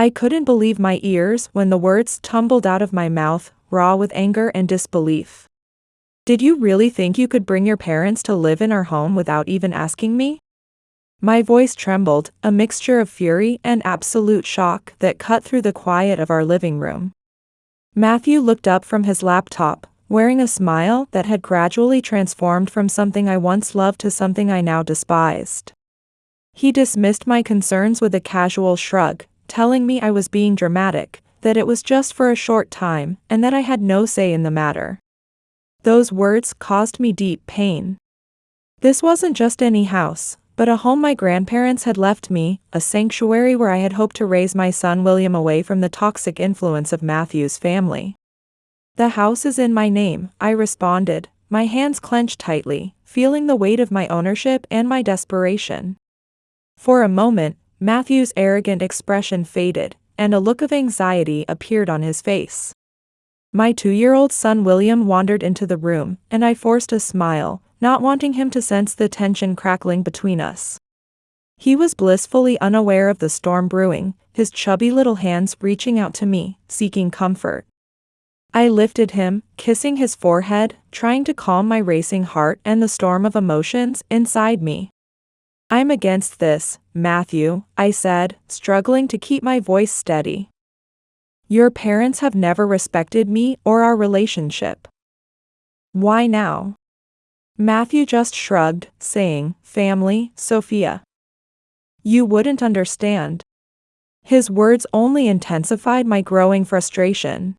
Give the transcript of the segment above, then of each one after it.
I couldn't believe my ears when the words tumbled out of my mouth, raw with anger and disbelief. Did you really think you could bring your parents to live in our home without even asking me? My voice trembled, a mixture of fury and absolute shock that cut through the quiet of our living room. Matthew looked up from his laptop, wearing a smile that had gradually transformed from something I once loved to something I now despised. He dismissed my concerns with a casual shrug, telling me I was being dramatic, that it was just for a short time, and that I had no say in the matter. Those words caused me deep pain. This wasn't just any house, but a home my grandparents had left me, a sanctuary where I had hoped to raise my son William away from the toxic influence of Matthew's family. The house is in my name, I responded, my hands clenched tightly, feeling the weight of my ownership and my desperation. For a moment, Matthew's arrogant expression faded, and a look of anxiety appeared on his face. My 2-year-old son William wandered into the room, and I forced a smile, not wanting him to sense the tension crackling between us. He was blissfully unaware of the storm brewing, his chubby little hands reaching out to me, seeking comfort. I lifted him, kissing his forehead, trying to calm my racing heart and the storm of emotions inside me. I'm against this, Matthew, I said, struggling to keep my voice steady. Your parents have never respected me or our relationship. Why now? Matthew just shrugged, saying, family, Sophia. You wouldn't understand. His words only intensified my growing frustration.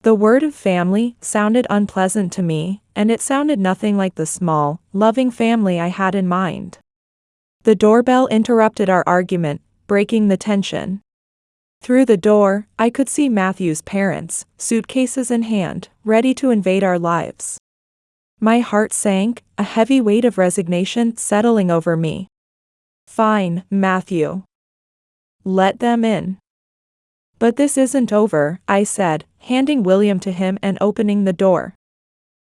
The word of family sounded unpleasant to me, and it sounded nothing like the small, loving family I had in mind. The doorbell interrupted our argument, breaking the tension. Through the door, I could see Matthew's parents, suitcases in hand, ready to invade our lives. My heart sank, a heavy weight of resignation settling over me. Fine, Matthew. Let them in. But this isn't over, I said, handing William to him and opening the door.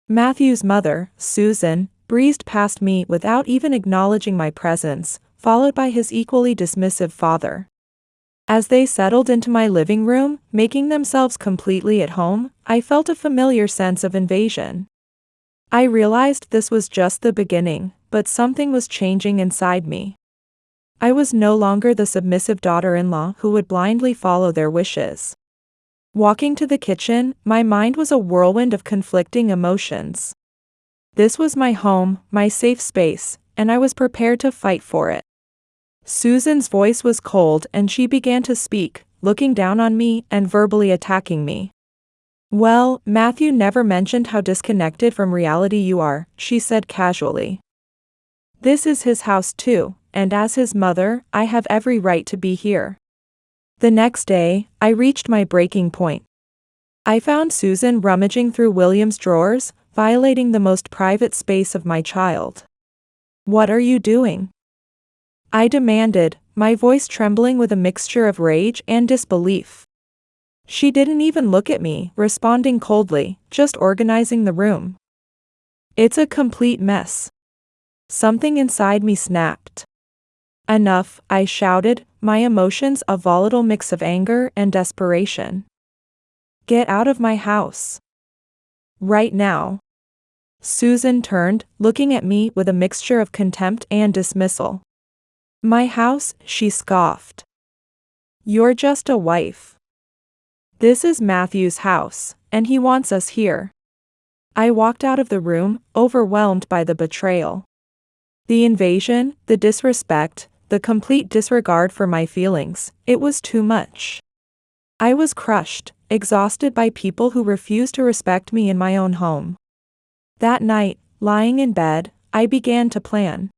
Matthew's mother, Susan, breezed past me without even acknowledging my presence, followed by his equally dismissive father. As they settled into my living room, making themselves completely at home, I felt a familiar sense of invasion. I realized this was just the beginning, but something was changing inside me. I was no longer the submissive daughter-in-law who would blindly follow their wishes. Walking to the kitchen, my mind was a whirlwind of conflicting emotions. This was my home, my safe space, and I was prepared to fight for it. Susan's voice was cold and she began to speak, looking down on me and verbally attacking me. Well, Matthew never mentioned how disconnected from reality you are, she said casually. This is his house too, and as his mother, I have every right to be here. The next day, I reached my breaking point. I found Susan rummaging through William's drawers, violating the most private space of my child. What are you doing? I demanded, my voice trembling with a mixture of rage and disbelief. She didn't even look at me, responding coldly, just organizing the room. It's a complete mess. Something inside me snapped. Enough, I shouted, my emotions a volatile mix of anger and desperation. Get out of my house. Right now. Susan turned, looking at me with a mixture of contempt and dismissal. My house, she scoffed. You're just a wife. This is Matthew's house, and he wants us here. I walked out of the room, overwhelmed by the betrayal. The invasion, the disrespect, the complete disregard for my feelings, it was too much. I was crushed, exhausted by people who refused to respect me in my own home. That night, lying in bed, I began to plan.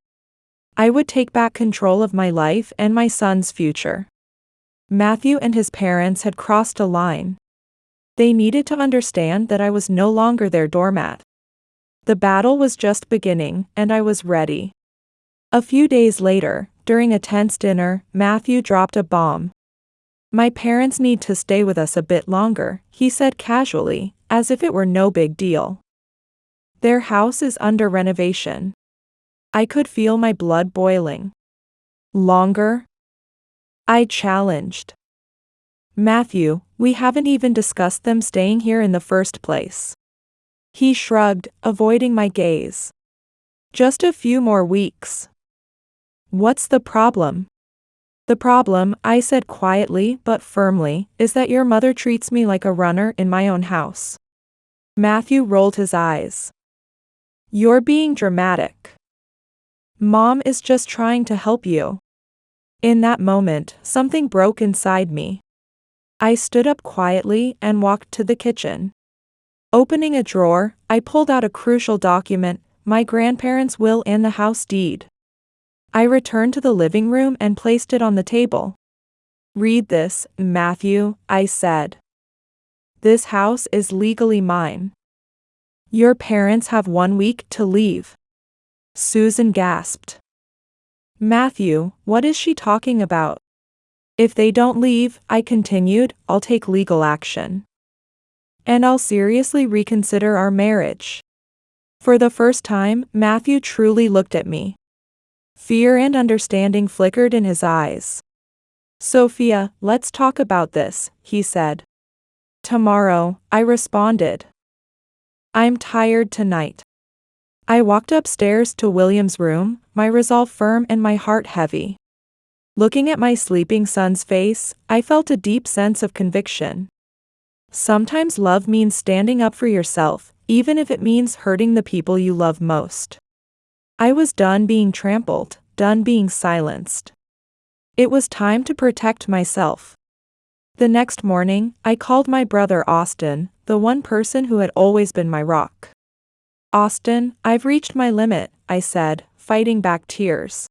I would take back control of my life and my son's future. Matthew and his parents had crossed a line. They needed to understand that I was no longer their doormat. The battle was just beginning, and I was ready. A few days later, during a tense dinner, Matthew dropped a bomb. My parents need to stay with us a bit longer, he said casually, as if it were no big deal. Their house is under renovation. I could feel my blood boiling. Longer? I challenged. Matthew, we haven't even discussed them staying here in the first place. He shrugged, avoiding my gaze. Just a few more weeks. What's the problem? The problem, I said quietly but firmly, is that your mother treats me like a runner in my own house. Matthew rolled his eyes. You're being dramatic. Mom is just trying to help you. In that moment, something broke inside me. I stood up quietly and walked to the kitchen. Opening a drawer, I pulled out a crucial document, my grandparents' will and the house deed. I returned to the living room and placed it on the table. Read this, Matthew, I said. This house is legally mine. Your parents have 1 week to leave. Susan gasped. Matthew, what is she talking about? If they don't leave, I continued, I'll take legal action. And I'll seriously reconsider our marriage. For the first time, Matthew truly looked at me. Fear and understanding flickered in his eyes. Sophia, let's talk about this, he said. Tomorrow, I responded. I'm tired tonight. I walked upstairs to William's room, my resolve firm and my heart heavy. Looking at my sleeping son's face, I felt a deep sense of conviction. Sometimes love means standing up for yourself, even if it means hurting the people you love most. I was done being trampled, done being silenced. It was time to protect myself. The next morning, I called my brother Austin, the one person who had always been my rock. Austin, I've reached my limit, I said, fighting back tears.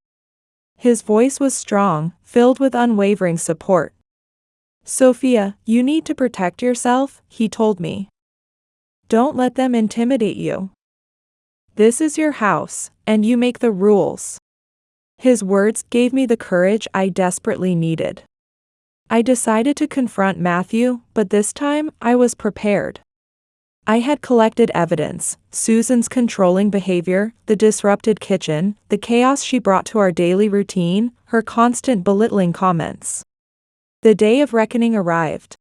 His voice was strong, filled with unwavering support. Sophia, you need to protect yourself, he told me. Don't let them intimidate you. This is your house, and you make the rules. His words gave me the courage I desperately needed. I decided to confront Matthew, but this time, I was prepared. I had collected evidence: Susan's controlling behavior, the disrupted kitchen, the chaos she brought to our daily routine, her constant belittling comments. The day of reckoning arrived.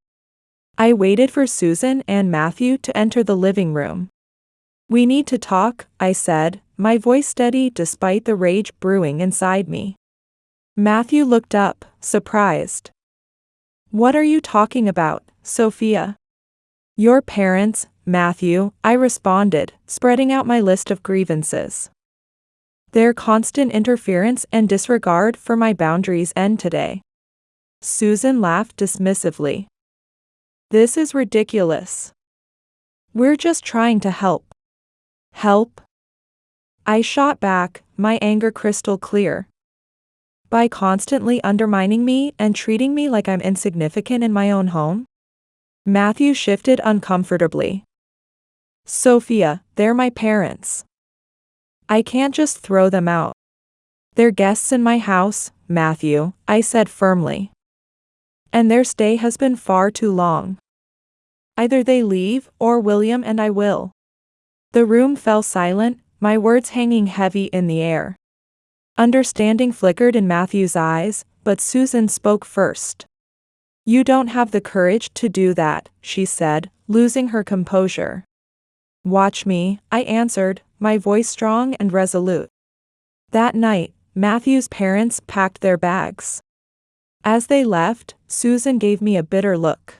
I waited for Susan and Matthew to enter the living room. We need to talk, I said, my voice steady despite the rage brewing inside me. Matthew looked up, surprised. What are you talking about, Sophia? Your parents, Matthew, I responded, spreading out my list of grievances. Their constant interference and disregard for my boundaries end today. Susan laughed dismissively. This is ridiculous. We're just trying to help. Help? I shot back, my anger crystal clear. By constantly undermining me and treating me like I'm insignificant in my own home? Matthew shifted uncomfortably. Sophia, they're my parents. I can't just throw them out. They're guests in my house, Matthew, I said firmly. And their stay has been far too long. Either they leave, or William and I will. The room fell silent, my words hanging heavy in the air. Understanding flickered in Matthew's eyes, but Susan spoke first. You don't have the courage to do that, she said, losing her composure. Watch me, I answered, my voice strong and resolute. That night, Matthew's parents packed their bags. As they left, Susan gave me a bitter look.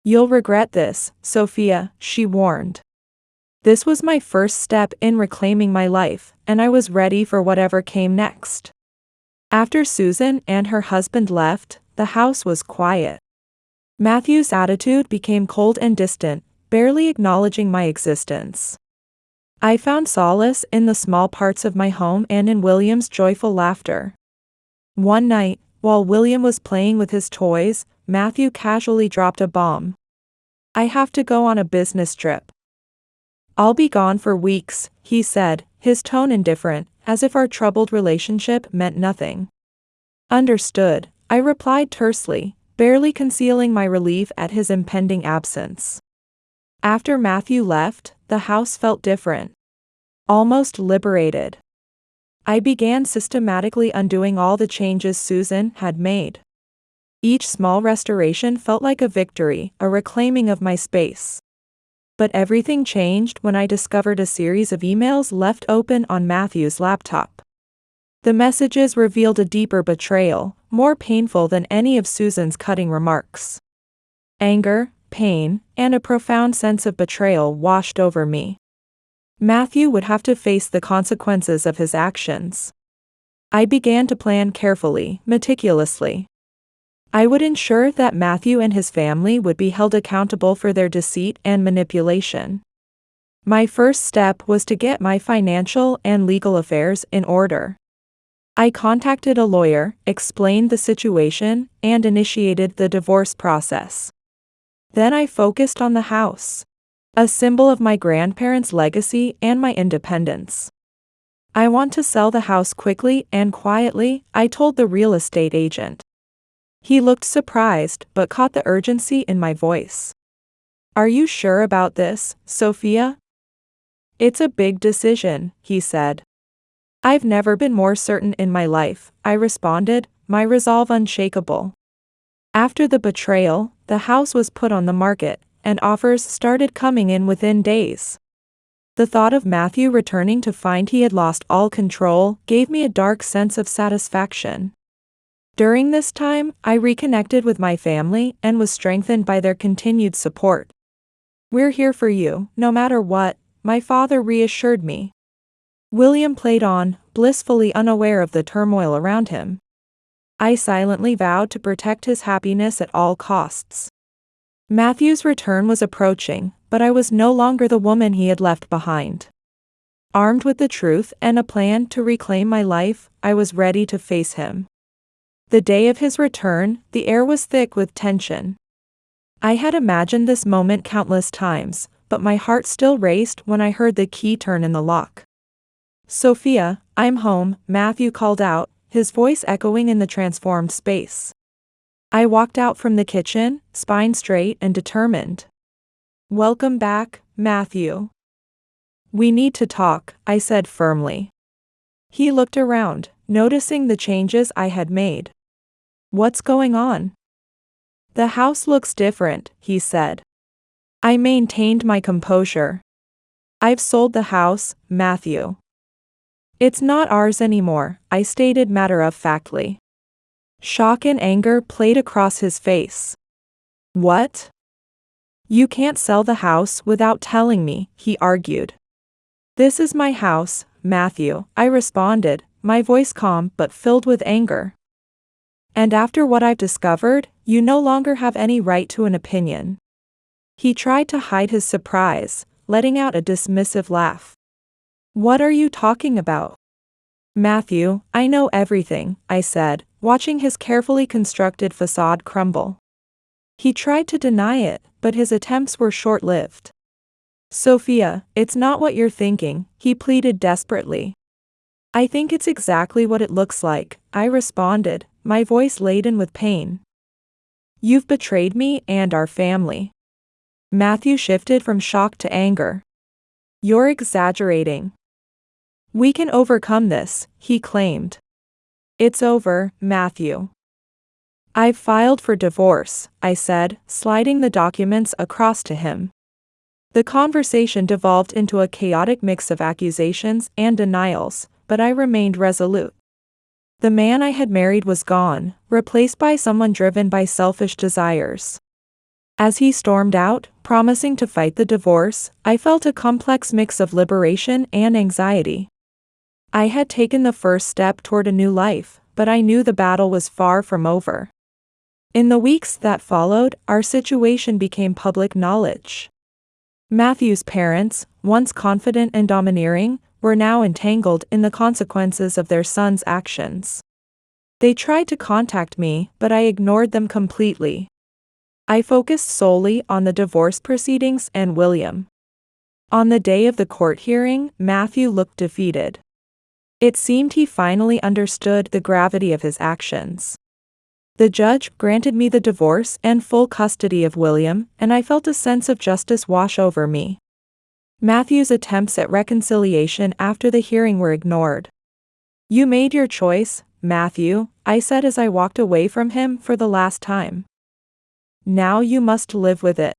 You'll regret this, Sophia, she warned. This was my first step in reclaiming my life, and I was ready for whatever came next. After Susan and her husband left, the house was quiet. Matthew's attitude became cold and distant, barely acknowledging my existence. I found solace in the small parts of my home and in William's joyful laughter. One night, while William was playing with his toys, Matthew casually dropped a bomb. I have to go on a business trip. I'll be gone for weeks, he said, his tone indifferent, as if our troubled relationship meant nothing. Understood, I replied tersely, barely concealing my relief at his impending absence. After Matthew left, the house felt different. Almost liberated. I began systematically undoing all the changes Susan had made. Each small restoration felt like a victory, a reclaiming of my space. But everything changed when I discovered a series of emails left open on Matthew's laptop. The messages revealed a deeper betrayal, more painful than any of Susan's cutting remarks. Anger, pain, and a profound sense of betrayal washed over me. Matthew would have to face the consequences of his actions. I began to plan carefully, meticulously. I would ensure that Matthew and his family would be held accountable for their deceit and manipulation. My first step was to get my financial and legal affairs in order. I contacted a lawyer, explained the situation, and initiated the divorce process. Then I focused on the house, a symbol of my grandparents' legacy and my independence. I want to sell the house quickly and quietly, I told the real estate agent. He looked surprised but caught the urgency in my voice. "Are you sure about this, Sophia?" "It's a big decision," he said. "I've never been more certain in my life," I responded, my resolve unshakable. After the betrayal, the house was put on the market, and offers started coming in within days. The thought of Matthew returning to find he had lost all control gave me a dark sense of satisfaction. During this time, I reconnected with my family and was strengthened by their continued support. "We're here for you, no matter what," my father reassured me. William played on, blissfully unaware of the turmoil around him. I silently vowed to protect his happiness at all costs. Matthew's return was approaching, but I was no longer the woman he had left behind. Armed with the truth and a plan to reclaim my life, I was ready to face him. The day of his return, the air was thick with tension. I had imagined this moment countless times, but my heart still raced when I heard the key turn in the lock. "Sophia, I'm home," Matthew called out, his voice echoing in the transformed space. I walked out from the kitchen, spine straight and determined. "Welcome back, Matthew." "We need to talk," I said firmly. He looked around, noticing the changes I had made. "What's going on?" "The house looks different," he said. I maintained my composure. "I've sold the house, Matthew. It's not ours anymore," I stated matter-of-factly. Shock and anger played across his face. "What? You can't sell the house without telling me," he argued. "This is my house, Matthew," I responded, my voice calm but filled with anger. "And after what I've discovered, you no longer have any right to an opinion." He tried to hide his surprise, letting out a dismissive laugh. "What are you talking about?" "Matthew, I know everything," I said, watching his carefully constructed facade crumble. He tried to deny it, but his attempts were short-lived. "Sophia, it's not what you're thinking," he pleaded desperately. "I think it's exactly what it looks like," I responded, my voice laden with pain. "You've betrayed me and our family." Matthew shifted from shock to anger. "You're exaggerating." "We can overcome this," he claimed. "It's over, Matthew." "I've filed for divorce," I said, sliding the documents across to him. The conversation devolved into a chaotic mix of accusations and denials, but I remained resolute. The man I had married was gone, replaced by someone driven by selfish desires. As he stormed out, promising to fight the divorce, I felt a complex mix of liberation and anxiety. I had taken the first step toward a new life, but I knew the battle was far from over. In the weeks that followed, our situation became public knowledge. Matthew's parents, once confident and domineering, were now entangled in the consequences of their son's actions. They tried to contact me, but I ignored them completely. I focused solely on the divorce proceedings and William. On the day of the court hearing, Matthew looked defeated. It seemed he finally understood the gravity of his actions. The judge granted me the divorce and full custody of William, and I felt a sense of justice wash over me. Matthew's attempts at reconciliation after the hearing were ignored. "You made your choice, Matthew," I said as I walked away from him for the last time. "Now you must live with it."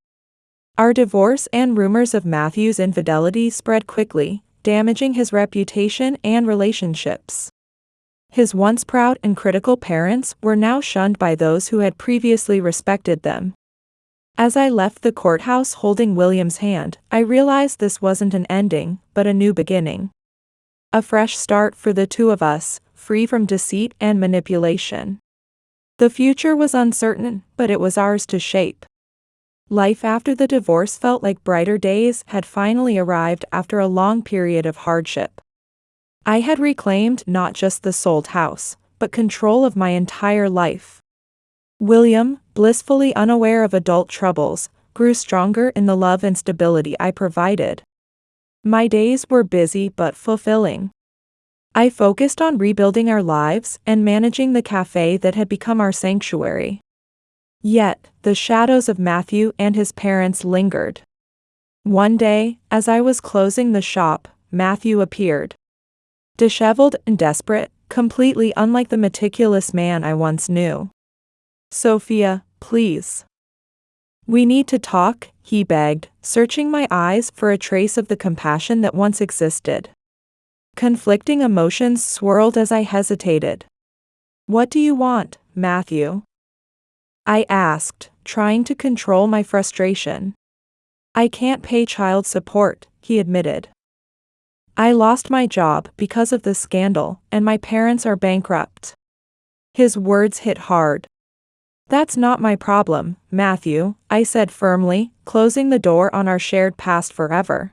Our divorce and rumors of Matthew's infidelity spread quickly, damaging his reputation and relationships. His once proud and critical parents were now shunned by those who had previously respected them. As I left the courthouse holding William's hand, I realized this wasn't an ending, but a new beginning. A fresh start for the two of us, free from deceit and manipulation. The future was uncertain, but it was ours to shape. Life after the divorce felt like brighter days had finally arrived after a long period of hardship. I had reclaimed not just the sold house, but control of my entire life. William, blissfully unaware of adult troubles, grew stronger in the love and stability I provided. My days were busy but fulfilling. I focused on rebuilding our lives and managing the cafe that had become our sanctuary. Yet, the shadows of Matthew and his parents lingered. One day, as I was closing the shop, Matthew appeared. Disheveled and desperate, completely unlike the meticulous man I once knew. "Sophia, please. We need to talk," he begged, searching my eyes for a trace of the compassion that once existed. Conflicting emotions swirled as I hesitated. "What do you want, Matthew?" I asked, trying to control my frustration. "I can't pay child support," he admitted. "I lost my job because of the scandal, and my parents are bankrupt." His words hit hard. "That's not my problem, Matthew," I said firmly, closing the door on our shared past forever.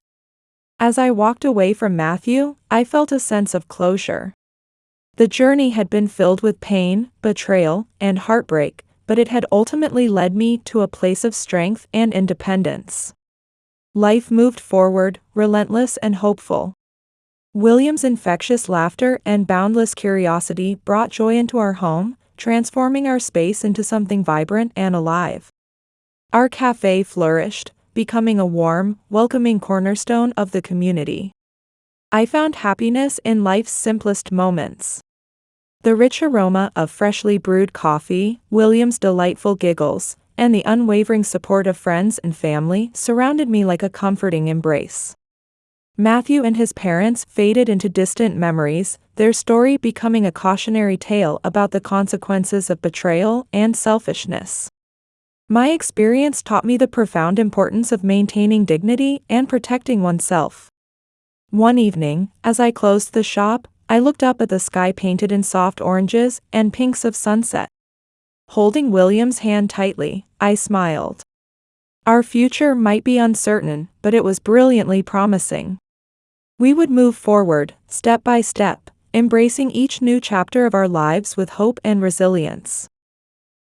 As I walked away from Matthew, I felt a sense of closure. The journey had been filled with pain, betrayal, and heartbreak, but it had ultimately led me to a place of strength and independence. Life moved forward, relentless and hopeful. William's infectious laughter and boundless curiosity brought joy into our home, transforming our space into something vibrant and alive. Our cafe flourished, becoming a warm, welcoming cornerstone of the community. I found happiness in life's simplest moments. The rich aroma of freshly brewed coffee, William's delightful giggles, and the unwavering support of friends and family surrounded me like a comforting embrace. Matthew and his parents faded into distant memories, their story becoming a cautionary tale about the consequences of betrayal and selfishness. My experience taught me the profound importance of maintaining dignity and protecting oneself. One evening, as I closed the shop, I looked up at the sky painted in soft oranges and pinks of sunset. Holding William's hand tightly, I smiled. Our future might be uncertain, but it was brilliantly promising. We would move forward, step by step, embracing each new chapter of our lives with hope and resilience.